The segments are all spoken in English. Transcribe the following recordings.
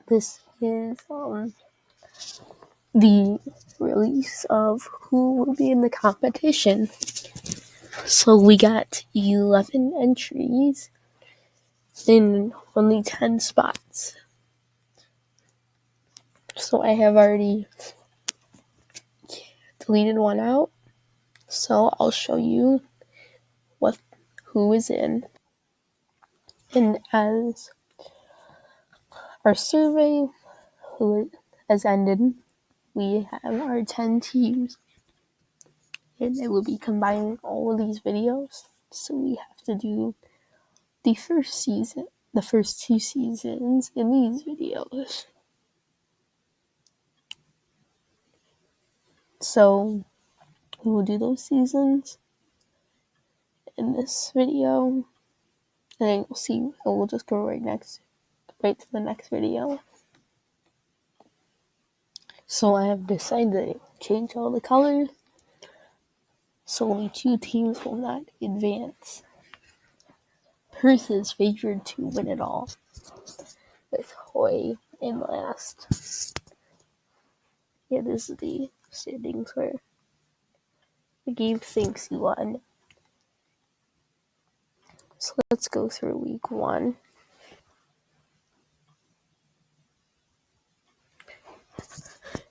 This is the release of who will be in the competition. So we got 11 entries in only 10 spots. So I have already deleted one out. So I'll show you who is in. And as our survey has ended, we have our 10 teams. And it will be combining all of these videos. So we have to do the first two seasons in these videos. So we will do those seasons in this video, and then you'll see, we'll just go right to the next video. So I have decided to change all the colors, so only 2 teams will not advance. Perth is favored to win it all, with Hoy in last. Yeah, this is the standings where the game thinks he won. So let's go through week 1.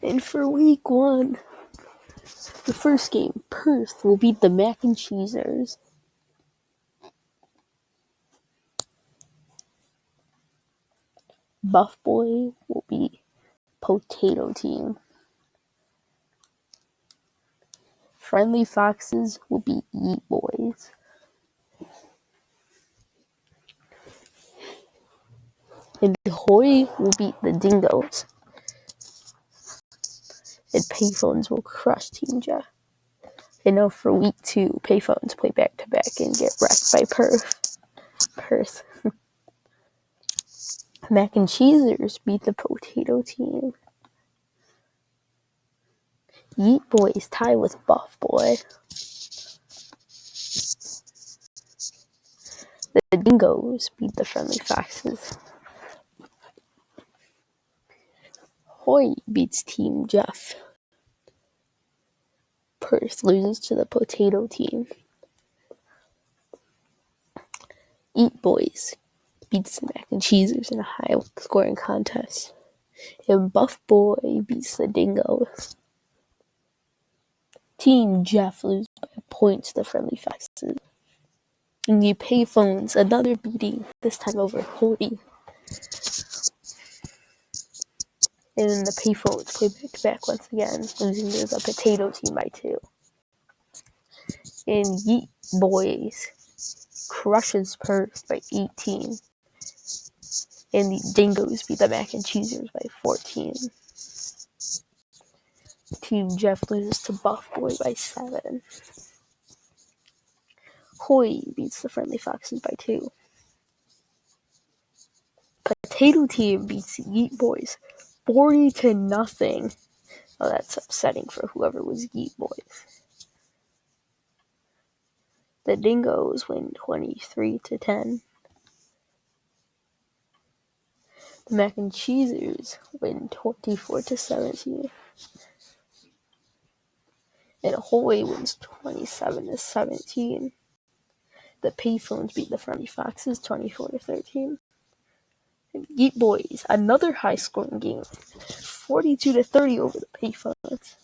And for week 1, the first game, Perth will beat the Mac and Cheesers. Buff Boy will beat Potato Team. Friendly Foxes will beat Yeet Boys. And Hoy will beat the Dingoes. And Payphones will crush Team Jeff. And now for week 2, Payphones play back-to-back and get wrecked by Perth. Mac and Cheesers beat the Potato Team. Yeet Boys tie with Buff Boy. The Dingoes beat the Friendly Foxes. Hoy beats Team Jeff. Perth loses to the Potato Team. Eat Boys beats the Mac and Cheesers in a high-scoring contest. And Buff Boy beats the Dingoes. Team Jeff loses by a point to the Friendly Foxes. And the Payphones, another beating, this time over 40. And then the Payphones play back-to-back once again, losing to the Potato Team by 2. And Yeet Boys crushes Perth by 18. And the Dingoes beat the Mac and Cheesers by 14. Team Jeff loses to Buff Boy by 7. Hoy beats the Friendly Foxes by 2. Potato Team beats Yeet Boys 40-0. Oh, that's upsetting for whoever was Yeet Boys. The Dingoes win 23-10. The Mac and Cheesers win 24-17. And Hoy wins 27-17. The Payphones beat the Friendly Foxes 24-13. And Yeet Boys, another high-scoring game, 42-30 over the Payphones.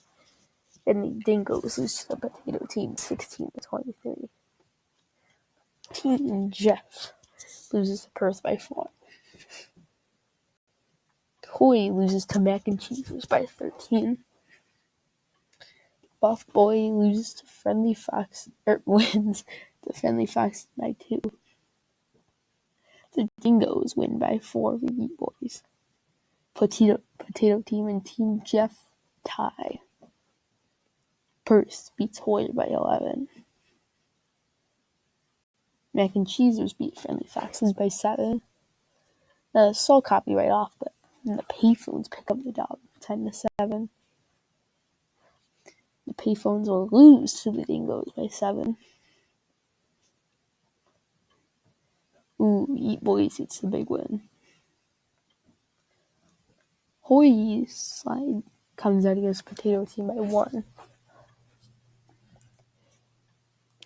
And the Dingoes lose to the Potato Team 16-23. Team Jeff loses to Perth by 4. Hoy loses to Mac and Cheesers by 13. Buff Boy loses to Friendly Fox, wins the Friendly Fox by 2. The Dingoes win by 4 over Yeet Boys. Potato Team and Team Jeff tie. Perth beats Hoy by 11. Mac and Cheesers beat Friendly Foxes by 7. It's all copyright off, but the Payphones pick up the dub 10-7. The Payphones will lose to the Dingoes by 7. Yeet Boys gets the big win. Hoy's side comes out against Potato Team by 1.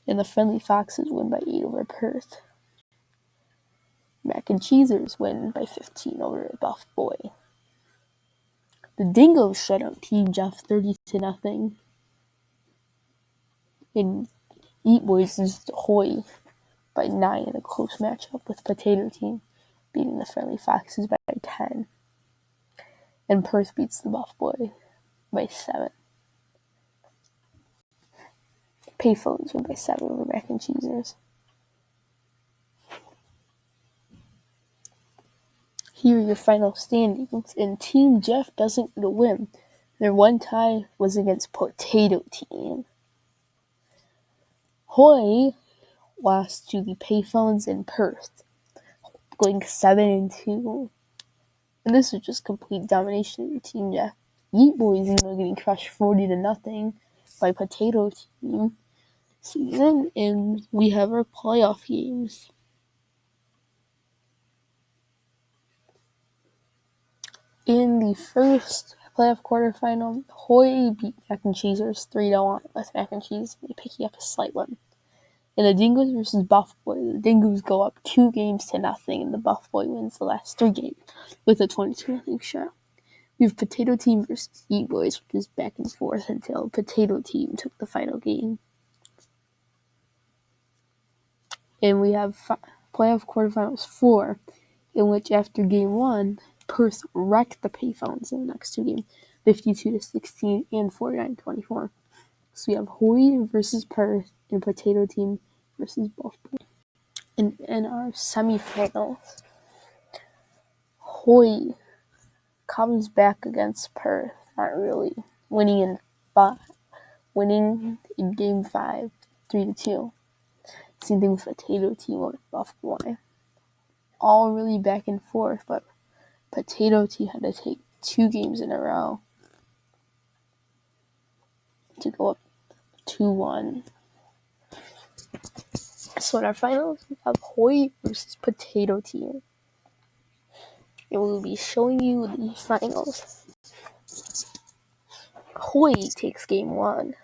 And the Friendly Foxes win by 8 over Perth. Mac and Cheesers win by 15 over Buff Boy. The Dingoes shut out Team Jeff 30-0. And Eat Boys lose to Hoy by 9 in a close matchup, with Potato Team beating the Friendly Foxes by 10. And Perth beats the Buff Boy by 7. Payphones win by 7 over Mac and Cheesers. Here are your final standings, and Team Jeff doesn't get a win. Their one tie was against Potato Team. Hoy lost to the Payphones in Perth, going 7-2. And this was just complete domination of Team Jeff. Yeet Boys ended up getting crushed 40-0 by Potato Team season, and we have our playoff games. In the first playoff quarterfinal, Hoy beat Mac and Cheesers 3-1, with Mac and Cheese picking up a slight one. In the Dingoes versus Buff Boy, the Dingoes go up 2-0, and the Buff Boy wins the last 3 games with a 22-0 shot. We have Potato Team versus Eat Boys, which is back and forth until Potato Team took the final game. And we have playoff quarterfinals 4, in which after game 1, Perth wrecked the Payphones in the next 2 games, 52-16 and 49-24. So we have Hoy versus Perth and Potato Team versus Buff Boy. And in our semifinals, Hoy comes back against Perth, not really, winning in game 5, 3-2. Same thing with Potato Team with Buff Boy. All really back and forth, but Potato Team had to take 2 games in a row to go up 2-1. So in our finals, we have Hoy versus Potato Team. And we'll be showing you the finals. Hoy takes game 1.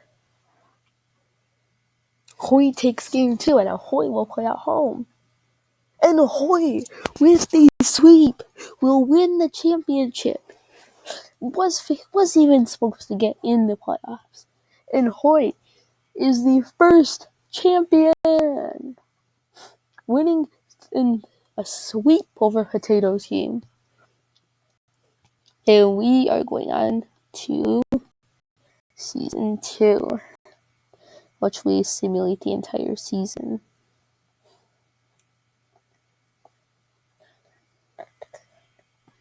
Hoy takes game 2, and Hoy will play at home. And Hoy, with the sweep, will win the championship. Wasn't even supposed to get in the playoffs. And Hoy is the first champion, winning in a sweep over Potato Team. And we are going on to Season 2, which we simulate the entire season.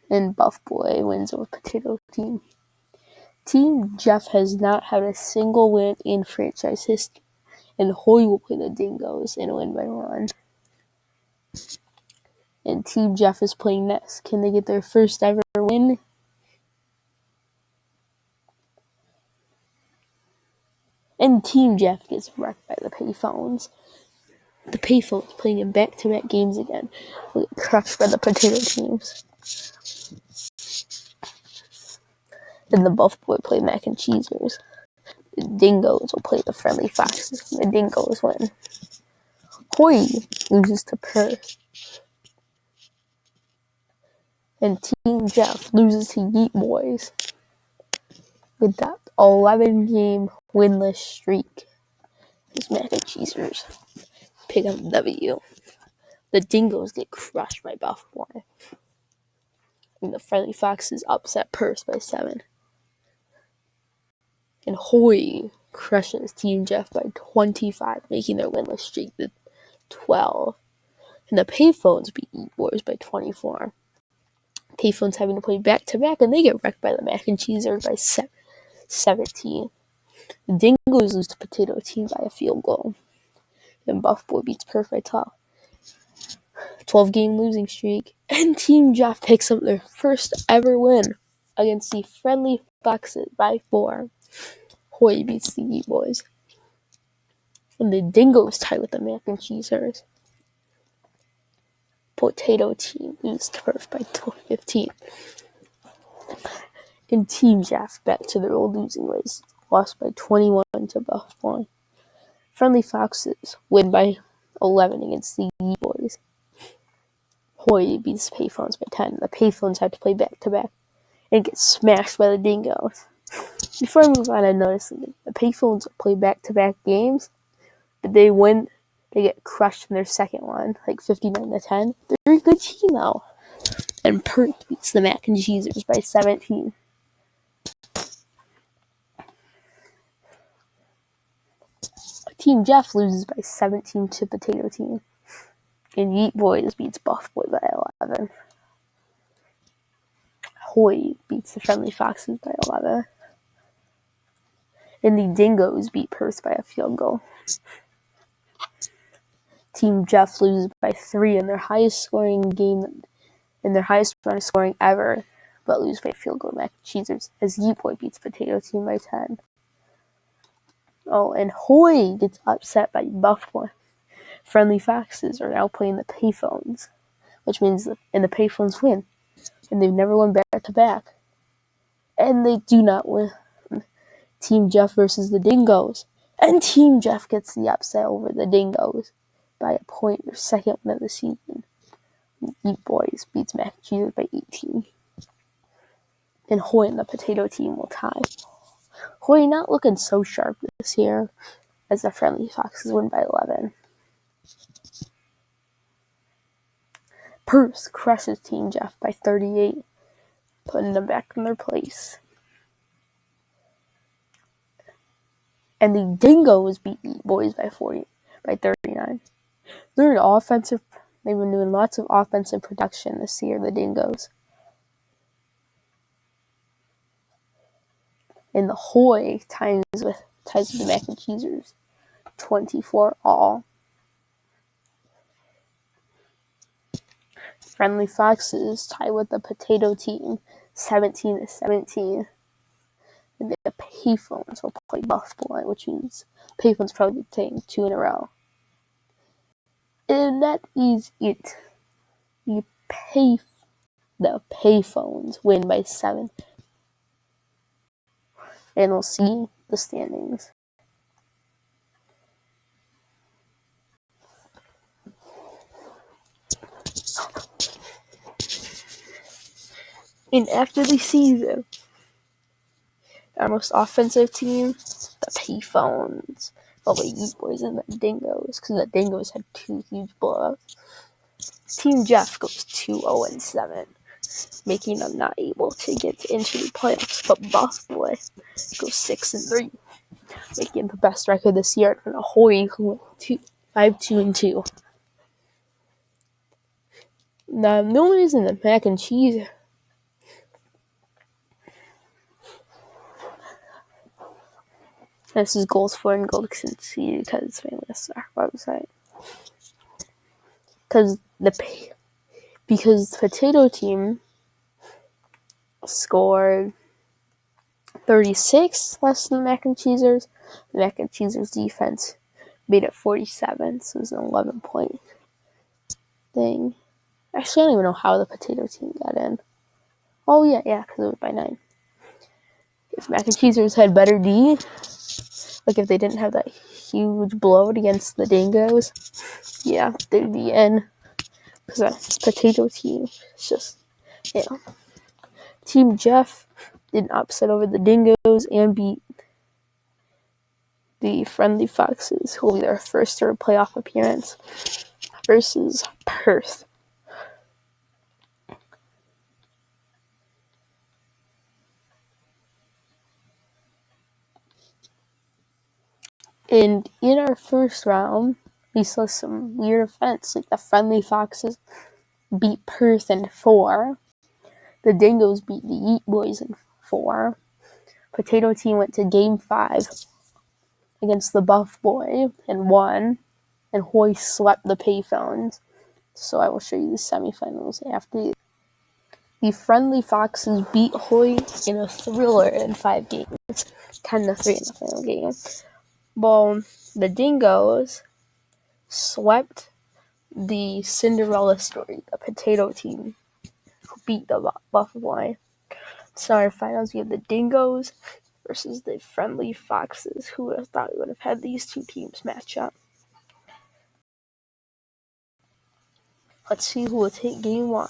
And Buff Boy wins over Potato Team. Team Jeff has not had a single win in franchise history, and Hoy will play the Dingoes and win by 1. And Team Jeff is playing next. Can they get their first ever win? And Team Jeff gets wrecked by the Payphones. The Payphones playing in back-to-back games again. Will get crushed by the Potato Teams. Then the Buff Boy play Mac and Cheesers. The Dingoes will play the Friendly Foxes. The Dingoes win. Hoy loses to Perth. And Team Jeff loses to Yeet Boys with that 11-game winless streak. These Mac and Cheesers pick up the W. The Dingoes get crushed by Buff Boy. And the Friendly Foxes upset Perth by 7. And Hoy crushes Team Jeff by 25, making their winless streak to 12. And the Payphones beat Eat Boys by 24. Payphones having to play back-to-back, and they get wrecked by the Mac and Cheesers by 17. The Dingoes lose to Potato Team by a field goal. And Buff Boy beats Perth by 12. 12-game losing streak. And Team Jeff picks up their first ever win against the Friendly Foxes by 4. Hoy beats the Eat Boys. And the Dingoes tie with the Mac and Cheesers. Potato Team loses to Perth by 15. And Team Jeff back to their old losing ways, lost by 21 to Buff Boy. Friendly Foxes win by 11 against the Yeet Boys. Hoy beats Payphones by 10. The Payphones have to play back-to-back and get smashed by the Dingoes. Before I move on, I noticed something. The Payphones play back-to-back games, but they win. They get crushed in their second one, like 59 to 10. They're a good team, though. And Perth beats the Mac and Cheesers by 17. Team Jeff loses by 17 to Potato Team. And Yeet Boys beats Buff Boy by 11. Hoy beats the Friendly Foxes by 11. And the Dingoes beat Perth by a field goal. Team Jeff loses by 3 in their highest scoring game, in their highest run of scoring ever, but lose by a field goal to Mac and Cheesers, as Yeet Boy beats Potato Team by 10. Oh, and Hoy gets upset by Buff Boy. Friendly Foxes are now playing the Payphones, which means the Payphones win, and they've never won back-to-back. And they do not win. Team Jeff versus the Dingoes. And Team Jeff gets the upset over the Dingoes by a point, their second win of the season. Yeet Boys beats Mac and Cheesers by 18. And Hoy and the Potato Team will tie. Hoy not looking so sharp this year, as the Friendly Foxes win by 11. Perth crushes Team Jeff by 38, putting them back in their place. And the Dingoes beat Yeet Boys by 39. They've been doing lots of offensive production this year, the Dingoes. And the Hoy ties with the Mac and Cheesers, 24-all. Friendly Foxes tie with the Potato Team, 17-17. And the Payphones will play Buff Boy, which means Payphones probably taking 2 in a row. And that is it. The Payphones win by 7. And we'll see the standings. And after the season, our most offensive team, the Payphones, the Yeet Boys and the Dingoes, because the Dingoes had 2 huge blowouts. Team Jeff goes 2-0-7, making them not able to get into the playoffs. But Buff Boy goes 6-3, making the best record this year. And Ahoy, who went 5-2-2. Now, the only reason the Mac and Cheese this is goals for and goals conceded because it's mainly a website. Because the Potato Team scored 36 less than the Mac and Cheesers. The Mac and Cheesers defense made it 47, so it was an 11-point thing. Actually, I don't even know how the Potato Team got in. Oh, yeah, because it was by 9. If Mac and Cheesers had better D, like if they didn't have that huge blowout against the Dingoes, yeah, they'd be in. Because that Potato Team is just, Team Jeff did an upset over the Dingoes and beat the Friendly Foxes, who will be their first ever playoff appearance, versus Perth. And in our first round, we saw some weird events, like the Friendly Foxes beat Perth in 4. The Dingoes beat the Yeet Boys in 4. Potato Team went to Game 5 against the Buff Boy and won. And Hoy swept the Payphones. So I will show you the semifinals after. The Friendly Foxes beat Hoy in a thriller in 5 games, 10-3 in the final game. Well, the Dingoes swept the Cinderella story, the Potato Team, who beat the Buff Boy. Semifinals, we have the Dingoes versus the Friendly Foxes. Who would have thought we would have had these two teams match up? Let's see who will take game one.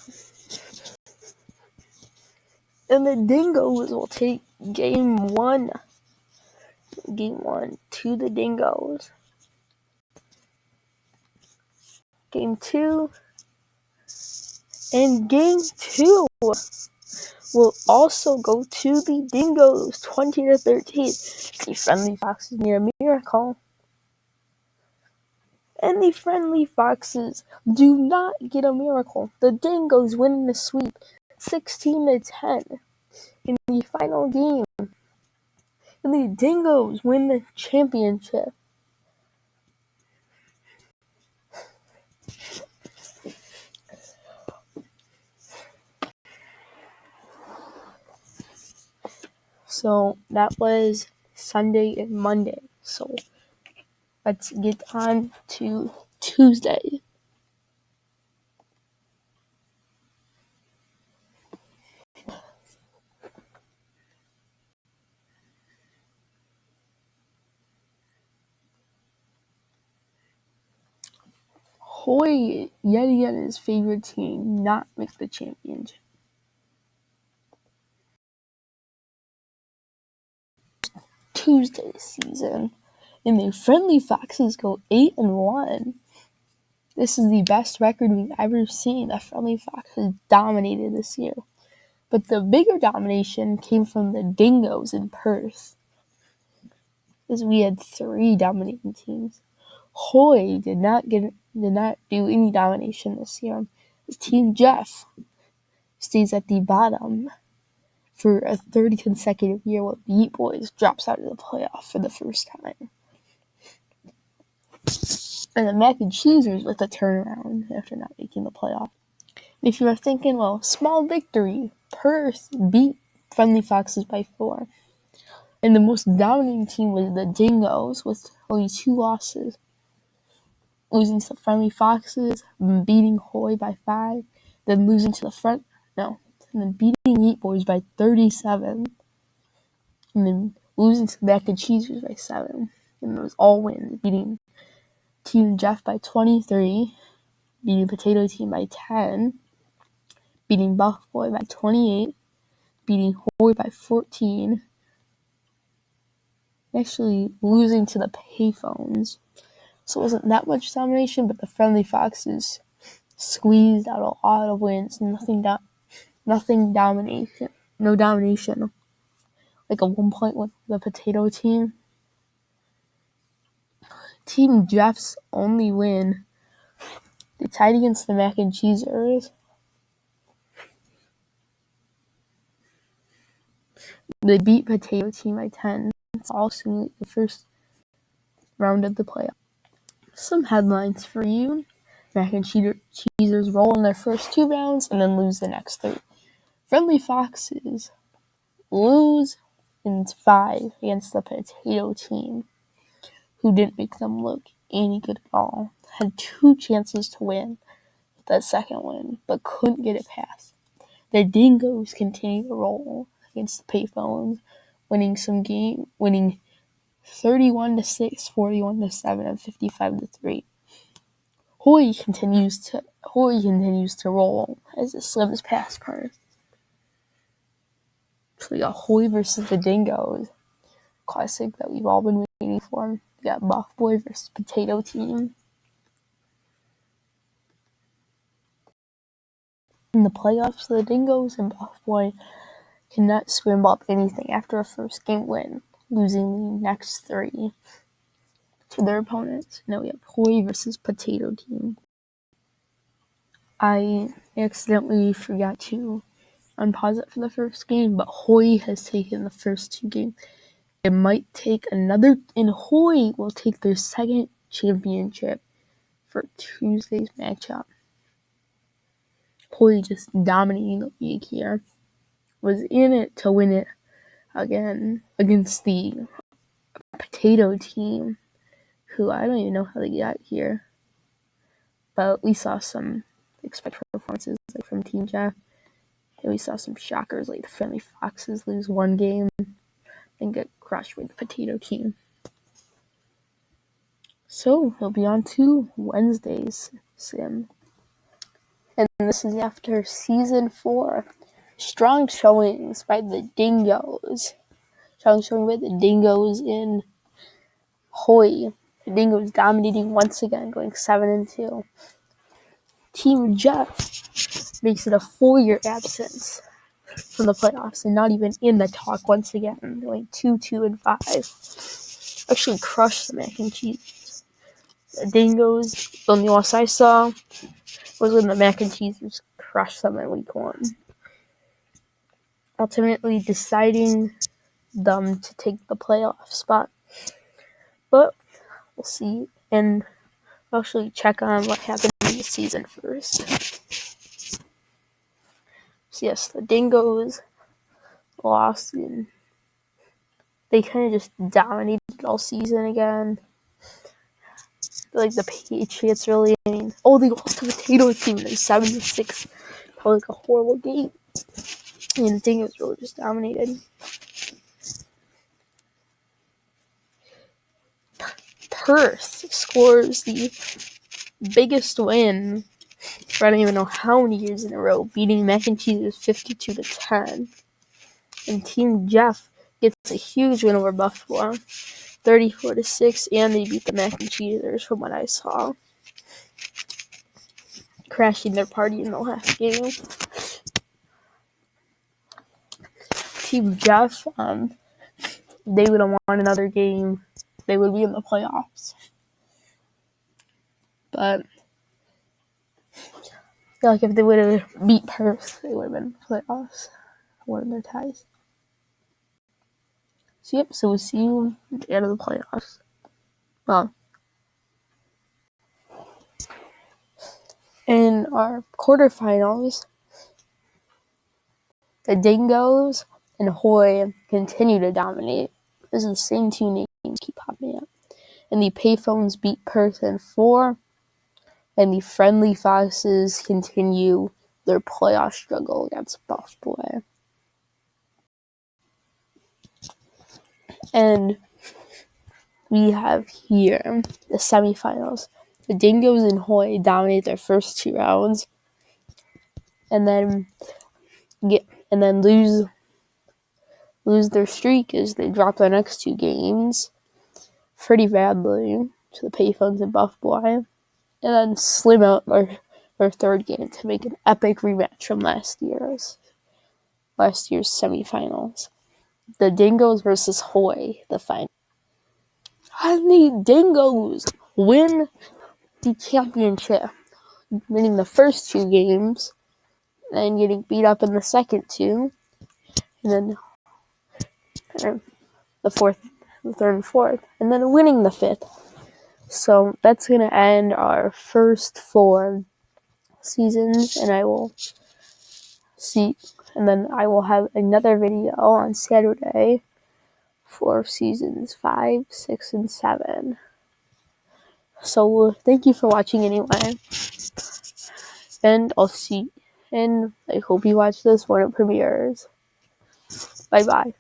And the Dingoes will take game one. Game one to the Dingoes. Game two. And game two will also go to the Dingoes, 20-13. The Friendly Foxes need a miracle. And the Friendly Foxes do not get a miracle. The Dingoes win the sweep, 16-10 in the final game. And the Dingoes win the championship. So that was Sunday and Monday. So let's get on to Tuesday. Hoy, yet again, his favorite team, not make the championship. Tuesday season, and the Friendly Foxes go 8-1. This is the best record we've ever seen. The Friendly Foxes dominated this year. But the bigger domination came from the Dingoes in Perth, as we had 3 dominating teams. Hoy did not do any domination this year. His team Jeff stays at the bottom for a third consecutive year, while Beat Boys drops out of the playoff for the first time. And the Mac and Cheesers with a turnaround after not making the playoff. And if you are thinking, well, small victory, Perth beat Friendly Foxes by 4. And the most dominating team was the Dingoes with only 2 losses. Losing to the Friendly Foxes, beating Hoy by 5, then losing to and then beating Beat Boys by 37. And then losing to the Mac and Cheesers by 7. And it was all wins, beating Team Jeff by 23, beating Potato Team by 10, beating Buff Boy by 28, beating Hoy by 14, actually losing to the Payphones. So it wasn't that much domination, but the Friendly Foxes squeezed out a lot of wins. Nothing domination. No domination. Like at one point with the Potato Team. Team Jeff's only win, they tied against the Mac and Cheesers. They beat Potato Team by 10. It's also the first round of the playoff. Some headlines for you. Mac and Cheesers roll in their first 2 rounds and then lose the next 3. Friendly Foxes lose in 5 against the Potato Team, who didn't make them look any good at all. Had 2 chances to win that second win, but couldn't get it past. The Dingoes continue to roll against the Payphones, winning 31-6, 41-7, and 55-3. Hoy continues to roll as it slims past Perth. So we got Hoy versus the Dingoes, classic that we've all been waiting for. We got Buff Boy versus Potato Team. In the playoffs, the Dingoes and Buff Boy cannot scramble up anything after a first game win, losing the next 3 to their opponents. Now we have Hoy versus Potato Team. I accidentally forgot to unpause it for the first game, but Hoy has taken the first 2 games. It might take another, and Hoy will take their second championship for Tuesday's matchup. Hoy just dominating the league here. Was in it to win it again against the Potato Team, who I don't even know how they got here. But we saw some expected performances from Team Jeff. And we saw some shockers like the Friendly Foxes lose one game and get crushed by the Potato Team. So we'll be on to Wednesday's sim. And this is after Season 4. Strong showings by the Dingoes. Strong showing by the Dingoes in Hoy. The Dingoes dominating once again, going 7-2. Team Jeff makes it a 4-year absence from the playoffs and not even in the talk once again, going 2-5. Actually crushed the Mac and Cheese. The Dingoes, the only loss I saw was when the Mac and Cheese just crushed them in week 1. Ultimately deciding them to take the playoff spot. But we'll see. And I'll actually check on what happened in the season first. So yes, the Dingoes lost and they kind of just dominated all season again. Like the Patriots really, they lost to the Potato Team in 7-6. Probably like a horrible game. And the Dingoes really just dominated. Perth scores the biggest win for I don't even know how many years in a row, beating Mac and Cheese 52-10. And Team Jeff gets a huge win over Buffalo, 34-6, and they beat the Mac and Cheesers from what I saw, crashing their party in the last game. Team Jeff, they would have won another game, they would be in the playoffs. But I feel like if they would have beat Perth, they would have been in the playoffs. One of their ties. So so we'll see you at the end of the playoffs. Well, in our quarterfinals, the Dingoes and Hoy continue to dominate. This is the same two names keep popping up. And the Payphones beat Perth in 4. And the Friendly Foxes continue their playoff struggle against Buffalo. And we have here the semifinals. The Dingoes and Hoy dominate their first 2 rounds. And then lose their streak as they drop their next 2 games pretty badly to the Payphones and Buffalo, and then slim out their third game to make an epic rematch from last year's semifinals. The Dingoes versus Hoy, the final. And the Dingoes win the championship, winning the first 2 games and getting beat up in the second 2, and then the third and fourth, and then winning the 5th. So that's going to end our first 4 seasons, and I will have another video on Saturday for seasons 5, 6, and 7. So thank you for watching anyway, and I hope you watch this when it premieres. Bye bye.